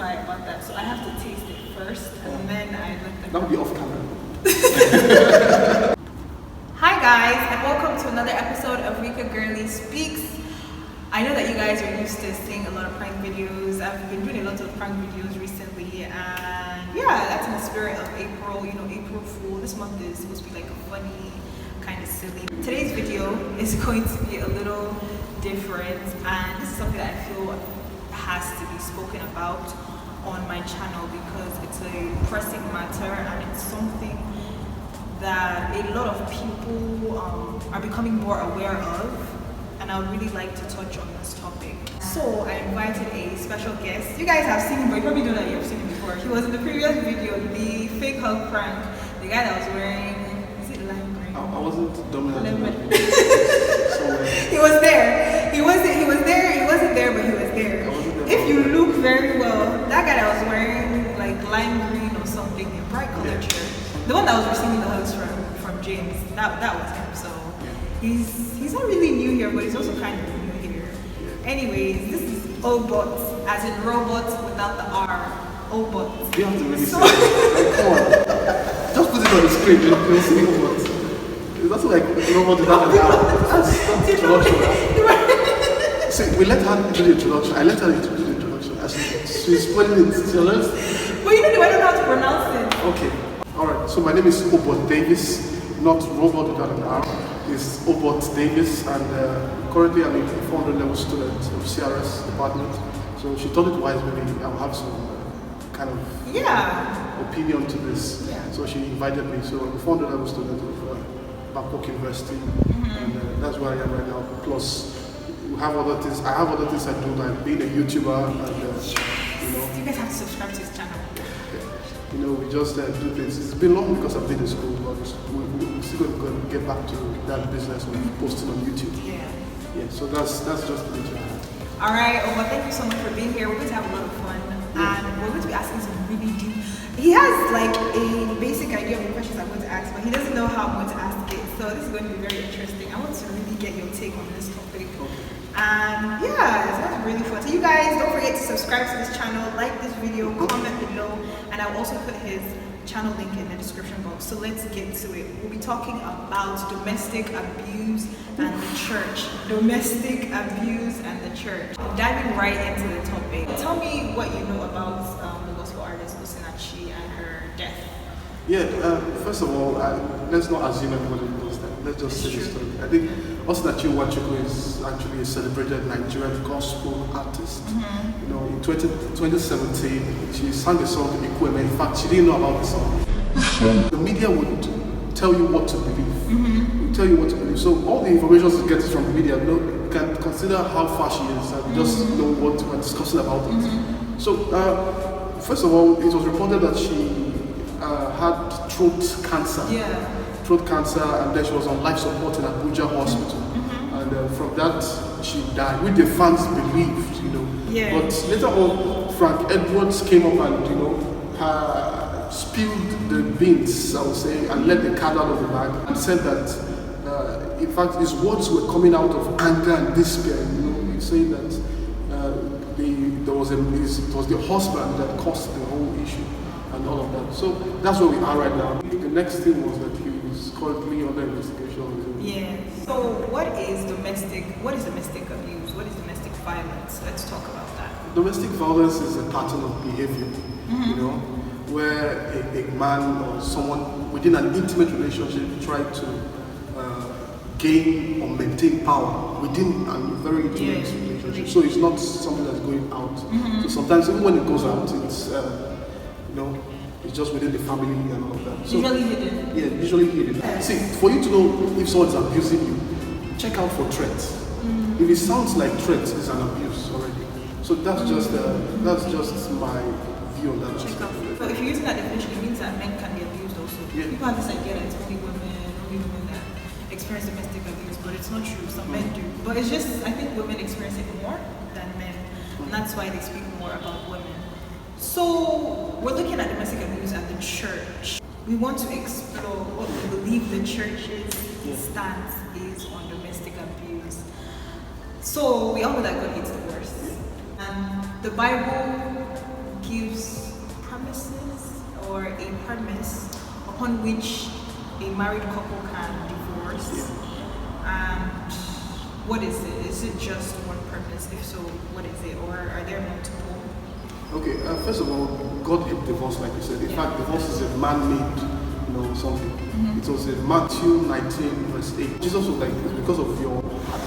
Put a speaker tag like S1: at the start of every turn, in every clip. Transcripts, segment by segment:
S1: testify about that, so I have to taste it first, and then I let them.
S2: That would be off camera.
S1: Hi guys, and welcome to another episode of LiQWYD Speaks. I know that you guys are used to seeing a lot of prank videos. I've been doing a lot of prank videos recently, and yeah, that's in the spirit of April. You know, April Fool. This month is supposed to be like a funny, kind of silly. Today's video is going to be a little different, and this is something that I feel has to be spoken about on my channel because it's a pressing matter and it's something that a lot of people are becoming more aware of, and I would really like to touch on this topic. So I invited a special guest. You guys have seen him, but you probably know that you've seen him before. He was in the previous video, the fake hug prank, the guy that was wearing, is it lime green?
S2: I wasn't dominant.
S1: He was there. He wasn't there, but he was there. If you look very well, that guy that was wearing like lime green or something in bright colored shirt, the one that was receiving the hugs from James, that was him. So he's not really new here, but he's also kind of new here. Anyways, this is Obot, as in robots without the R. Obot.
S2: You have to really say it. Like, come on. Just put it on the screen, you'll see Obot. It's also like robot without the R. That's introduction. See, we let her do the introduction. I let her do the introduction. She's putting it. She learns.
S1: But you know, I don't know how to pronounce it.
S2: Okay. Alright. So my name is Obot Davis, not robot without an R. It's Obot Davis, and currently I'm a 400 level student of CRS department. So she thought it wise, maybe I'll have some kind of opinion to this. Yeah. So she invited me. So I'm a 400 level student of Babcock University, and that's where I am right now. Plus, we have other things. I have other things I do, like being a YouTuber, and you know.
S1: You guys have to subscribe to his channel.
S2: You know, we just do things. It's been long because I've been in school, but we're still going to get back to that business of posting on YouTube. Yeah. So that's just the little I have.
S1: All right, Oma, thank you so much for being here. We're going to have a lot of fun, and we're going to be asking some really deep. He has like a basic idea of the questions I'm going to ask, but he doesn't know how I'm going to ask it. So this is going to be very interesting. I want to really get your take on this topic. And yeah, it's going to be really fun. So you guys, don't forget to subscribe to this channel, like this video, comment below, and I'll also put his channel link in the description box. So let's get to it. We'll be talking about domestic abuse and the church. Domestic abuse and the church. Diving right into the topic. Tell me what you know about the gospel artist Osinachi and her death.
S2: Yeah, first of all, let's not assume everybody knows that. Let's just say the story. I think Osinachi is actually a celebrated Nigerian gospel artist. You know, in 2017, she sang a song, LiQWYD. In fact, she didn't know about the song. The media would tell you what to believe. Would tell you what to believe. So all the information you get from the media, you can consider how far she is and just know what we're discussing about it. So, first of all, it was reported that she had throat cancer. Throat cancer, and then she was on life support in Abuja hospital. And from that, she died, which the fans believed, you know. But later on, Frank Edwards came up and, you know, spilled the beans, I would say, and let the cat out of the bag, and said that, in fact, his words were coming out of anger and despair. You know, he said that it was the husband that caused the whole issue and all of that. So that's where we are right now. The next thing was that he was currently under investigation.
S1: So what is domestic abuse? What is domestic violence? Let's talk about that.
S2: Domestic violence is a pattern of behavior, you know, where a man or someone within an intimate relationship try to gain or maintain power within a very intimate relationship. So it's not something that's going out. So sometimes even when it goes out, it's you know, it's just within the family and all of that. So,
S1: usually hidden.
S2: Yeah, usually hidden. See, for you to know if someone's abusing you, check out for threats. If it sounds like threats, it's an abuse already. So that's just my view on that.
S1: Check out. So if you're using that definition, it means that men can be abused also. People have this idea that it's only women that experience domestic abuse, but it's not true. Some men do. But it's just, I think women experience it more than men. And that's why they speak more about women. So we're looking at domestic abuse at the church. We want to explore what we believe the church's stance is on domestic abuse. So we all know that God hates divorce. And the Bible gives premises or a premise upon which a married couple can divorce. And what is it? Is it just one premise? If so, what is it? Or are there multiple?
S2: Okay, first of all, God hates divorce, like you said. In fact, divorce is a man-made, something. It was in Matthew 19, verse 8. Jesus was like, it's because of your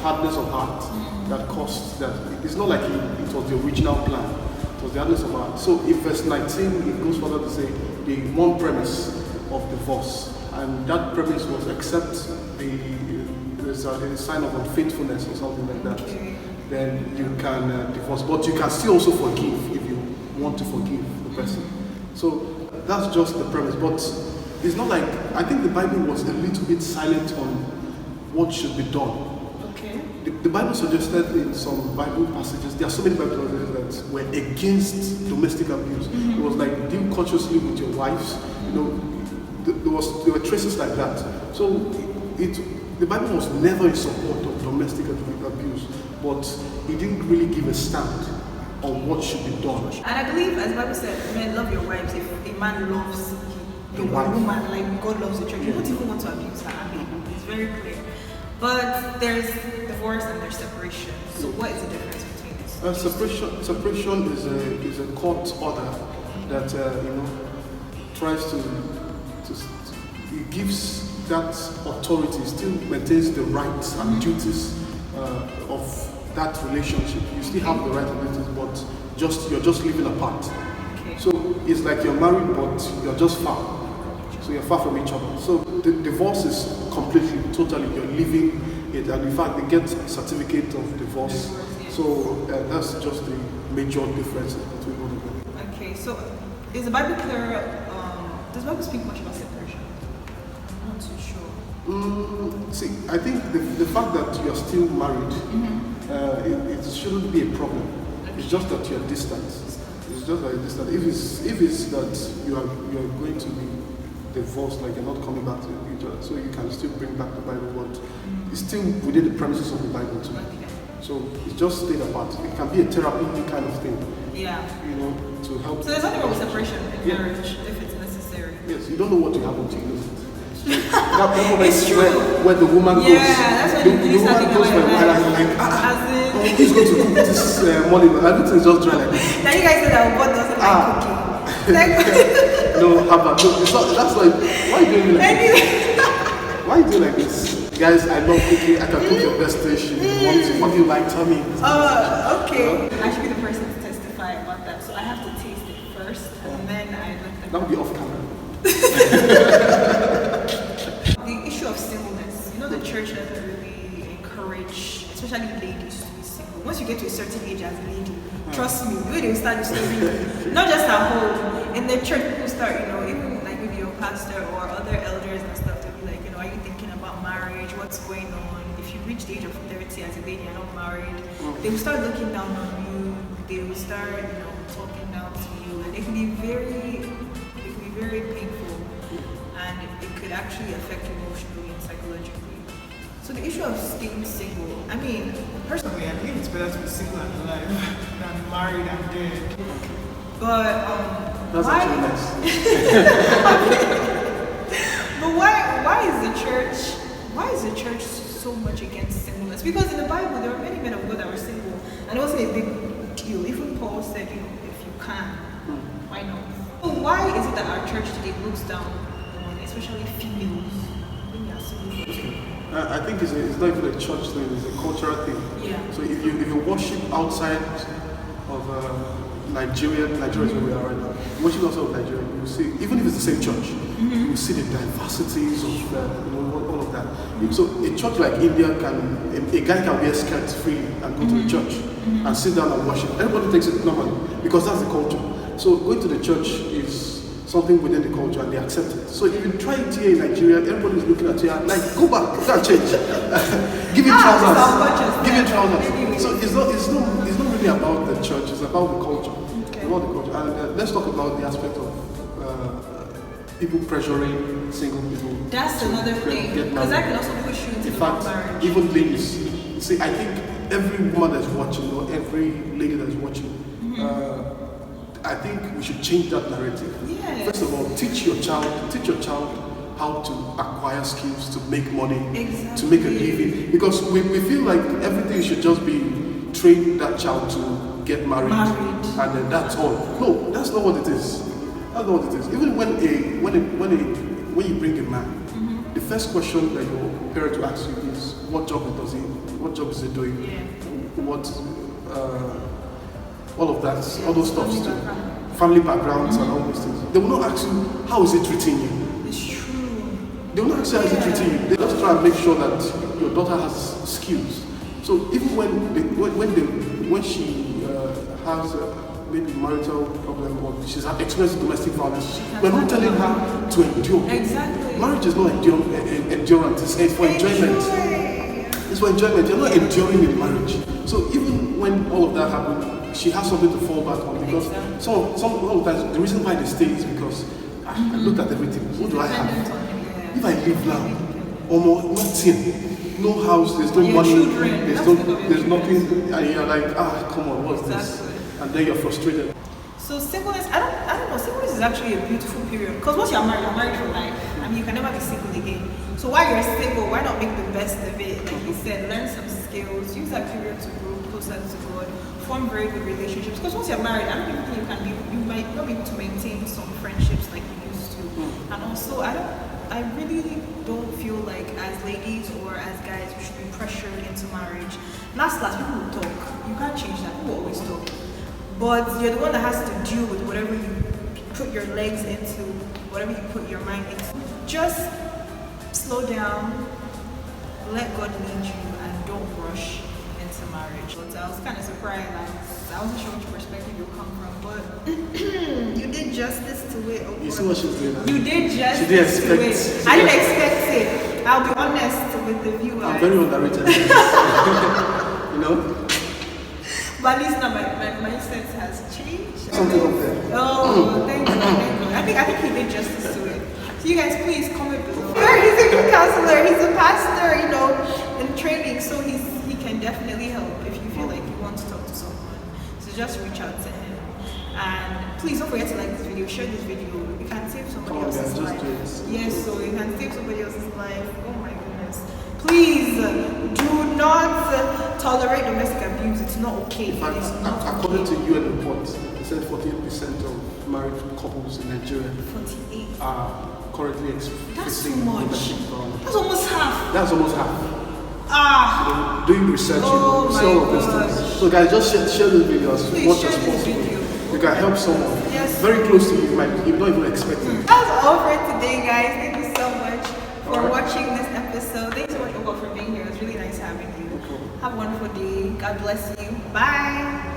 S2: hardness of heart that caused that. It's not like it was the original plan. It was the hardness of heart. So in verse 19, it goes further to say the one premise of divorce. And that premise was except there's a sign of unfaithfulness or something like that.
S1: Okay.
S2: Then you can divorce. But you can still also forgive if you want to forgive the person. So that's just the premise. But it's not like, I think the Bible was a little bit silent on what should be done.
S1: Okay.
S2: The Bible suggested in some Bible passages, there are so many Bible passages that were against domestic abuse. It was like deal cautiously with your wives. There were traces like that. So the Bible was never in support of domestic abuse, but it didn't really give a stand on what should be done.
S1: And I believe, as the Bible said, men, love your wives. If a man loves
S2: the
S1: woman like God loves the church, you don't even want to abuse her. I mean, it's very clear. But there's divorce and there's separation. So what is the difference between these?
S2: Separation is a court order that tries to it gives that authority, still maintains the rights and duties of that relationship. You still have the right and duties, but you're just living apart.
S1: Okay.
S2: So it's like you're married, but you're just far. So you're far from each other. So the divorce is completely, totally, you're leaving it, and in fact they get a certificate of divorce.
S1: Yes.
S2: So that's just the major difference between both of them.
S1: Okay, so is the Bible clear? Does the Bible speak much about separation? I'm not too sure.
S2: See, I think the fact that you're still married, it shouldn't be a problem. It's just that you're distant. It's just that you're distant. If it's that you are going to be divorced, like you're not coming back to each other, so you can still bring back the Bible, but it's still within the premises of the Bible too.
S1: Okay.
S2: So it's just stayed apart. It can be a therapy kind of thing.
S1: Yeah.
S2: To help.
S1: So there's nothing wrong with separation in marriage if it's necessary.
S2: Yes, you don't know what will happen to you. That moment
S1: It's true.
S2: where the woman goes.
S1: Yeah, that's when
S2: the
S1: you
S2: woman
S1: start
S2: goes for a
S1: thinking
S2: while
S1: about
S2: and
S1: it.
S2: you're like,
S1: As in,
S2: who's going to cook this morning? Everything's just dry like this.
S1: now you guys say that God doesn't like cooking. Like,
S2: No, Haba, no, it's not. That's like, why are you doing like this? Why are you doing like this? Guys, I love cooking. I can cook your best dish. What do you like? Tell me.
S1: Okay. I should be the person to testify about that. So I have to taste it first, and then I let them.
S2: That would be off camera.
S1: The issue of singleness. The church doesn't really encourage, especially ladies, to be single. Once you get to a certain age as a lady, trust me, the way they will start the story, not just at home, in the church, people start, even like maybe your pastor or other elders and stuff to be like, are you thinking about marriage? What's going on? If you reach the age of 30 as a lady and not married, they will start looking down on you. They will start, talking down to you, and it can be very painful, and it could actually affect you emotionally and psychologically. So the issue of staying single, I mean, personally, I think it's better to be single and alive than married and dead. But
S2: That's
S1: why?
S2: actually nice.
S1: But why is the church so much against singleness? Because in the Bible there were many men of God that were single, and it wasn't a big deal. Even Paul said, if you can, why not? So why is it that our church today looks down on especially females when they are single?
S2: I think it's not even a church thing, it's a cultural thing.
S1: Yeah.
S2: So if you worship outside of Nigeria is where we are right now, worship outside of Nigeria, you see, even if it's the same church, you see the diversities of all of that. So a church like India a guy can wear skirts freely and go to the church and sit down and worship. Everybody takes it normally because that's the culture. So going to the church is something within the culture and they accept it. So if you try it here in Nigeria, everybody's looking at you like, go back, you can't change. Give it trousers. Give it trousers. So it's not really about the church, it's about the culture.
S1: Okay.
S2: It's about the culture. And let's talk about the aspect of people pressuring single people.
S1: That's another thing.
S2: Because
S1: that can also push you into
S2: in fact,
S1: marriage.
S2: even ladies. See, I think every woman that's watching or every lady that's watching, I think we should change that narrative.
S1: Yes.
S2: First of all, teach your child how to acquire skills, to make money, to make a living. Because we feel like everything should just be train that child to get married. And then that's all. No, that's not what it is. That's not what it is. Even when you bring a man, the first question that your parent will ask you is, what job is he doing?
S1: Yeah.
S2: What all of that, all those stuff too. Family backgrounds and all those things. They will not ask you, how is it treating you?
S1: It's true.
S2: They will not ask you how is it treating you. They just try and make sure that your daughter has skills. So even when she has maybe marital problem or she's experienced domestic violence, we're not telling her to endure.
S1: Exactly.
S2: Marriage is not endurance, it's for enjoyment. It's for enjoyment. You're not enduring in marriage. So even when all of that happened, she has something to fall back on, because some of the times the reason why they stay is because I looked at everything. What do I have? If I live now, almost nothing, no house, there's no money, there's nothing, and you're like, come on, what's this? And then you're frustrated.
S1: So singleness, I don't know, singleness is actually a beautiful period, because once you're married for life. I mean, you can never be single again. So while you're single, why not make the best of it? Like you said, learn some skills, use that period to grow closer to God, form very good relationships. Because once you're married, I don't even think you might not be able to maintain some friendships like you used to. And also, I really don't feel like as ladies or as guys we should be pressured into marriage. Last, people will talk. You can't change that. People always talk. But you're the one that has to deal with whatever you put your legs into, whatever you put your mind into. Just slow down, let God lead you, and don't rush into marriage. But I was kind of surprised. I wasn't sure which perspective you'll come from, but you did justice to it.
S2: You see what she's doing?
S1: You did justice to it. I didn't expect it. I'll be honest with the viewers.
S2: I'm very underrated. You know?
S1: But at least now my mindset has changed.
S2: Something up there.
S1: Oh, thank you. I think he did justice to it. So you guys, please comment below. He's a good counselor. He's a pastor, in training. So he can definitely help if you feel like you want to talk to someone. So just reach out to him. And please don't forget to like this video, share this video. You can save somebody else's life. Yes, so you can save somebody else's life. Oh my goodness. Please do not tolerate domestic abuse. It's not okay.
S2: In fact, according to UN reports, it said 48% of married couples in Nigeria
S1: 48
S2: are currently
S1: That's too
S2: facing
S1: much.
S2: domestic violence.
S1: That's almost half.
S2: That's almost half. Doing research, see all of these things. So guys, just share this video as much as possible. You can help someone.
S1: Yes.
S2: Very close to you, you not even expect it.
S1: That's all for today, guys. Thank you so much for watching this episode. Thanks so much, Ogo, for being here. It was really nice having you. Have a wonderful day. God bless you. Bye.